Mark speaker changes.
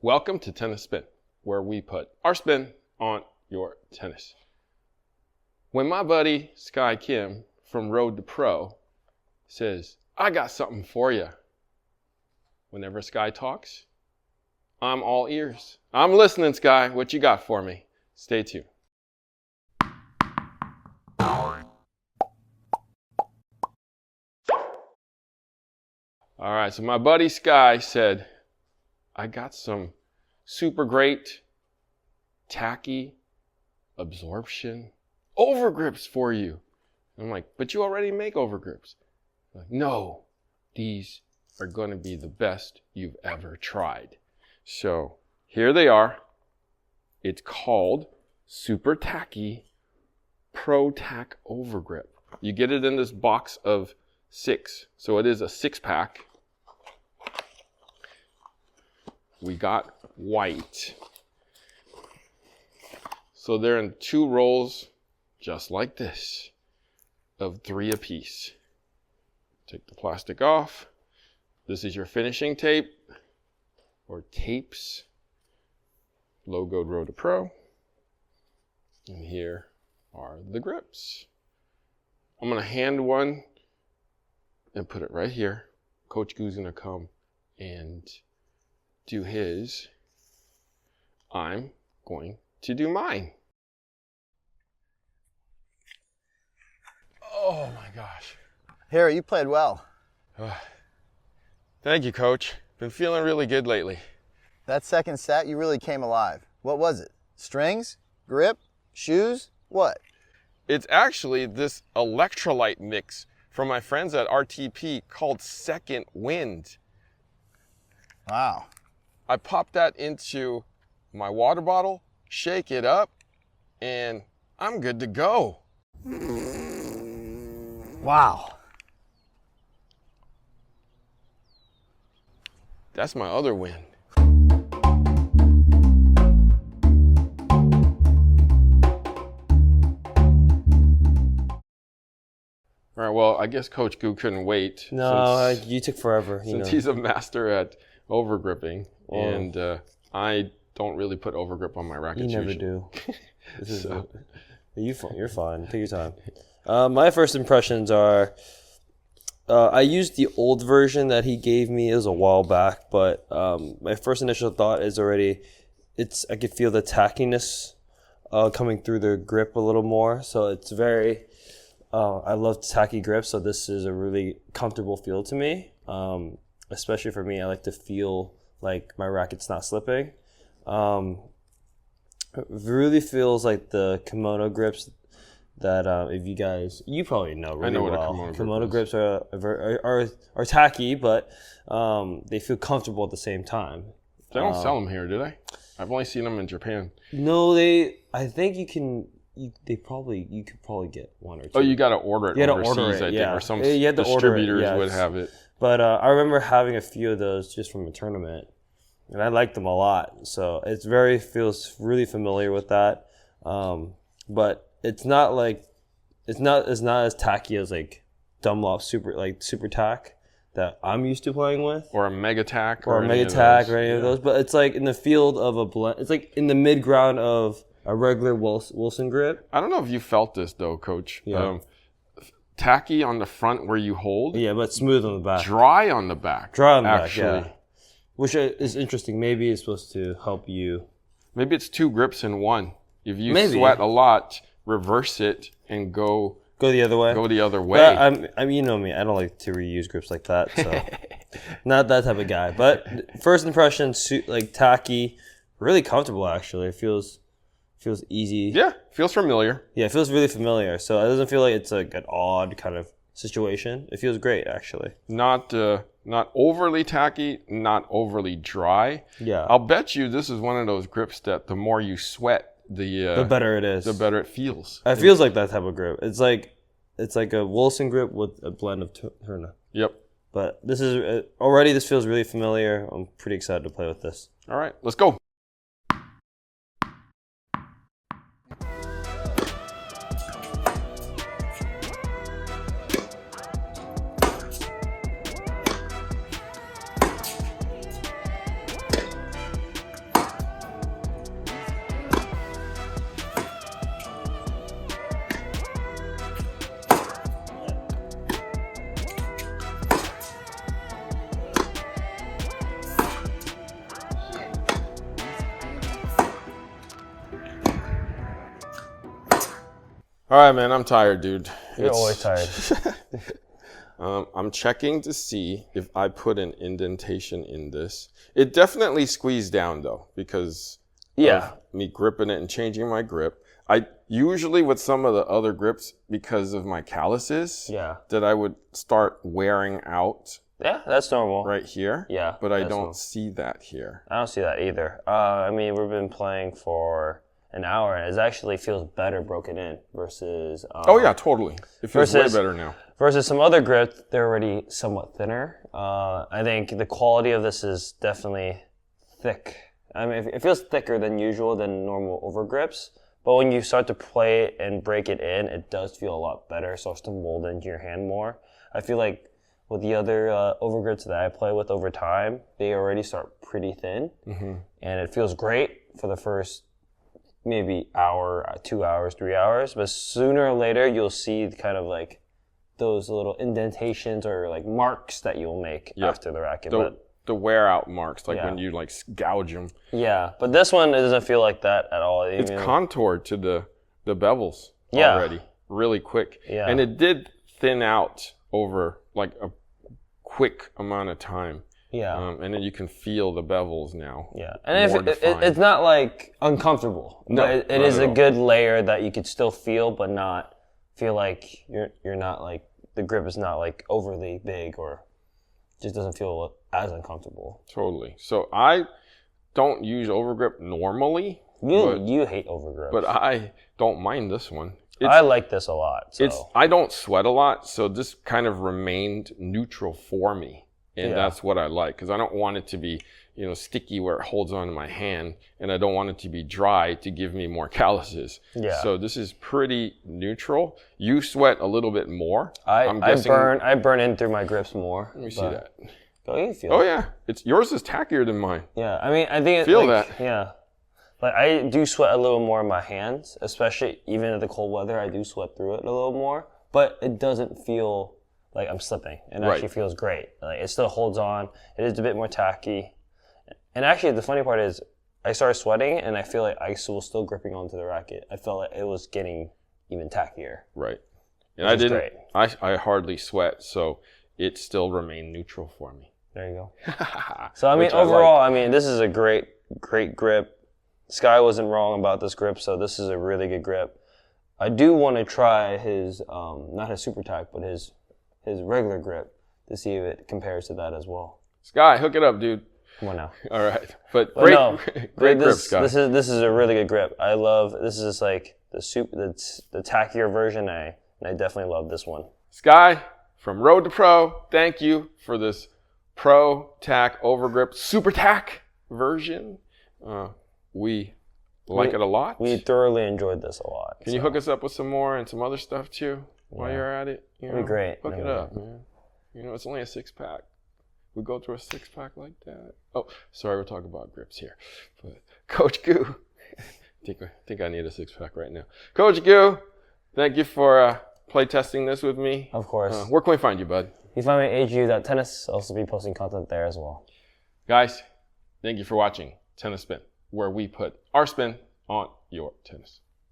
Speaker 1: Welcome to Tennis Spin, where we put our spin on your tennis. When my buddy Sky Kim from Road to Pro says, I got something for you. Whenever Sky talks, I'm all ears. I'm listening, Sky. What you got for me? Stay tuned. All right, so my buddy Sky said, I got some super great tacky absorption overgrips for you. I'm like, but you already make overgrips. I'm like, no, these are going to be the best you've ever tried. So here they are. It's called Super Tacky Pro Tac Overgrip. You get it in this box of 6. So it is a 6-pack. We got white. So they're in 2 rolls, just like this, of 3 apiece. Take the plastic off. This is your finishing tape, or tapes, logoed Road to Pro. And here are the grips. I'm gonna hand one and put it right here. Coach Goo's gonna come and do his. I'm going to do mine. Oh my gosh.
Speaker 2: Harry, you played well.
Speaker 1: Thank you, Coach. Been feeling really good lately.
Speaker 2: That second set, you really came alive. What was it? Strings? Grip? Shoes? What?
Speaker 1: It's actually this electrolyte mix from my friends at RTP called Second Wind.
Speaker 2: Wow.
Speaker 1: I pop that into my water bottle, shake it up, and I'm good to go.
Speaker 2: Wow.
Speaker 1: That's my other win. All right, well, I guess Coach Goo couldn't wait.
Speaker 3: No, you took forever.
Speaker 1: Since he's a master at overgripping, and I don't really put overgrip on my rackets.
Speaker 3: You never
Speaker 1: usually.
Speaker 3: do. You're fine. Take your time. My first impressions are, I used the old version that he gave me. It was a while back, but my first initial thought is I could feel the tackiness coming through the grip a little more. So it's very, I love tacky grips, so this is a really comfortable feel to me. Especially for me, I like to feel like my racket's not slipping. It really feels like the kimono grips that if you probably know really well.
Speaker 1: I know what a
Speaker 3: kimono grips are tacky, but they feel comfortable at the same time.
Speaker 1: They don't sell them here, do they? I've only seen them in Japan.
Speaker 3: No, I think you can. You could probably get 1 or 2.
Speaker 1: Oh, you got to order it overseas, I think, or some distributors would have it.
Speaker 3: But I remember having a few of those just from a tournament, and I liked them a lot. So feels really familiar with that. But it's not as tacky as like Dunlop super tack that I'm used to playing with,
Speaker 1: or a Mega Tack,
Speaker 3: or any of those. But it's like in the field of a blend. It's like in the mid ground of a regular Wilson grip.
Speaker 1: I don't know if you felt this though, Coach.
Speaker 3: Yeah.
Speaker 1: Tacky on the front where you hold.
Speaker 3: Yeah, but smooth on the back.
Speaker 1: Dry on the back. Actually.
Speaker 3: Yeah. Which is interesting. Maybe it's supposed to help you.
Speaker 1: Maybe it's 2 grips in one. If you sweat a lot, reverse it and go
Speaker 3: the other way.
Speaker 1: Go the other way.
Speaker 3: But I mean, you know me. I don't like to reuse grips like that. So not that type of guy. But first impression, like tacky, really comfortable. Actually, it feels easy.
Speaker 1: Yeah, feels familiar.
Speaker 3: Yeah, it feels really familiar. So it doesn't feel like it's like an odd kind of situation. It feels great, actually.
Speaker 1: Not overly tacky, not overly dry.
Speaker 3: Yeah.
Speaker 1: I'll bet you this is one of those grips that the more you sweat, the better it is. The better it feels.
Speaker 3: It feels like that type of grip. It's like a Wilson grip with a blend of Turner.
Speaker 1: Yep.
Speaker 3: But this feels really familiar. I'm pretty excited to play with this.
Speaker 1: All right, let's go. All right, man, I'm tired, dude.
Speaker 3: You're always tired.
Speaker 1: I'm checking to see if I put an indentation in this. It definitely squeezed down, though, because of me gripping it and changing my grip. I usually, with some of the other grips, because of my calluses, that I would start wearing out.
Speaker 3: Yeah, that's normal.
Speaker 1: Right here.
Speaker 3: Yeah.
Speaker 1: But I don't see that here.
Speaker 3: I don't see that either. I mean, we've been playing for an hour, and it actually feels better broken in versus...
Speaker 1: oh, yeah, totally. It feels way better now.
Speaker 3: Versus some other grips, they're already somewhat thinner. I think the quality of this is definitely thick. I mean, it feels thicker than usual than normal overgrips. But when you start to play it and break it in, it does feel a lot better. It starts to mold into your hand more. I feel like with the other overgrips that I play with over time, they already start pretty thin. Mm-hmm. And it feels great for the first maybe hour, 2 hours, 3 hours. But sooner or later, you'll see kind of like those little indentations or like marks that you'll make after the racket.
Speaker 1: The wear out marks, like when you like gouge them.
Speaker 3: Yeah, but this one doesn't feel like that at all.
Speaker 1: It's contoured to the bevels already, really quick. Yeah. And it did thin out over like a quick amount of time. Yeah. And then you can feel the bevels now. Yeah. And
Speaker 3: it's not like uncomfortable.
Speaker 1: No,
Speaker 3: it is a good layer that you could still feel, but not feel like you're not like, the grip is not like overly big or just doesn't feel as uncomfortable.
Speaker 1: Totally. So I don't use overgrip normally.
Speaker 3: You hate overgrip.
Speaker 1: But I don't mind this one.
Speaker 3: I like this a lot. So.
Speaker 1: I don't sweat a lot, so this kind of remained neutral for me. And that's what I like, because I don't want it to be, sticky where it holds onto my hand, and I don't want it to be dry to give me more calluses. Yeah. So this is pretty neutral. You sweat a little bit more.
Speaker 3: I burn in through my grips more.
Speaker 1: Let me see that.
Speaker 3: Oh, you feel
Speaker 1: it. Yeah. Yours is tackier than mine.
Speaker 3: Yeah. I mean, I think
Speaker 1: feel that.
Speaker 3: Yeah. Like I do sweat a little more in my hands, especially even in the cold weather. I do sweat through it a little more, but it doesn't feel like I'm slipping. It actually feels great. Like it still holds on. It is a bit more tacky. And actually, the funny part is, I started sweating, and I feel like ice was still gripping onto the racket. I felt like it was getting even tackier.
Speaker 1: Right. And I didn't. Great. I hardly sweat, so it still remained neutral for me.
Speaker 3: There you go. So I mean, overall, I mean, this is a great grip. Sky wasn't wrong about this grip, so this is a really good grip. I do want to try his, not his Super Tac, but his regular grip to see if it compares to that as well.
Speaker 1: Sky, hook it up, dude.
Speaker 3: Come on now.
Speaker 1: All right, but great grip, Sky.
Speaker 3: This is a really good grip. I love this. Is like the Tackier version. I definitely love this one.
Speaker 1: Sky from Road to Pro. Thank you for this Pro Tac Overgrip Super Tac version. We like it a lot.
Speaker 3: We thoroughly enjoyed this a lot.
Speaker 1: Can you hook us up with some more and some other stuff too while you're at it?
Speaker 3: That'd be great.
Speaker 1: Hook it up, man. It's only a 6-pack. We go through a 6-pack like that. Oh, sorry, we're talking about grips here. But Coach Goo, I think I need a 6-pack right now. Coach Goo, thank you for play testing this with me.
Speaker 3: Of course.
Speaker 1: Where can we find you, bud?
Speaker 3: You find me at hu.tennis. I'll also be posting content there as well.
Speaker 1: Guys, thank you for watching Tennis Spin, where we put our spin on your tennis.